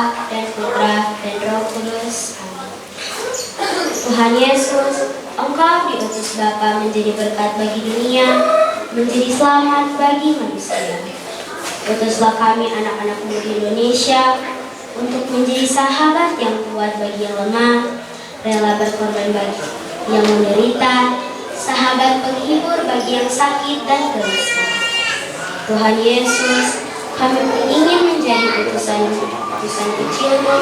Bapa dan Putra dan Roh Kudus. Amin. Tuhan Yesus, Engkau diutus Bapa menjadi berkat bagi dunia, menjadi selamat bagi manusia. Utuslah kami anak-anak-Mu di Indonesia untuk menjadi sahabat yang kuat bagi yang lemah, rela berkorban bagi yang menderita, sahabat penghibur bagi yang sakit dan gelisah. Tuhan Yesus, kami ingin menjadi utusan kecil-Mu,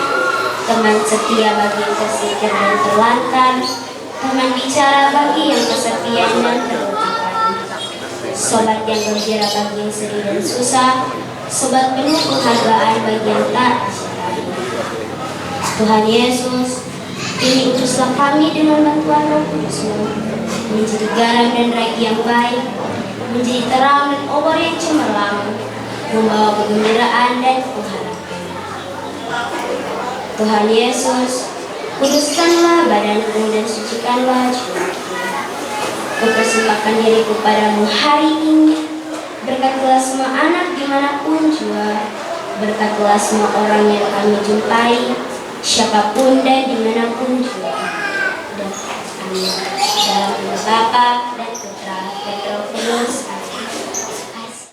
teman setia bagi yang tersingkir dan terlantar, teman bicara bagi yang kesepian dan terlupakan, sobat yang gembira bagi yang sedih dan susah, sobat penuh penghargaan bagi yang tak dicintai. Tuhan Yesus, kini utuslah kami dengan bantuan Roh Kudus-Mu menjadi garam dan ragi yang baik, menjadi terang dan obor yang cemerlang, membawa kegembiraan dan pengharapan. Tuhan Yesus, kuduskanlah badanku dan sucikanlah jiwaku. Kupersembahkan diriku padamu hari ini. Berkatilah semua anak dimanapun jua. Berkatilah semua orang yang kami jumpai, siapapun dan dimanapun jua. Dan amin. Dalam nama Bapa dan Tuhan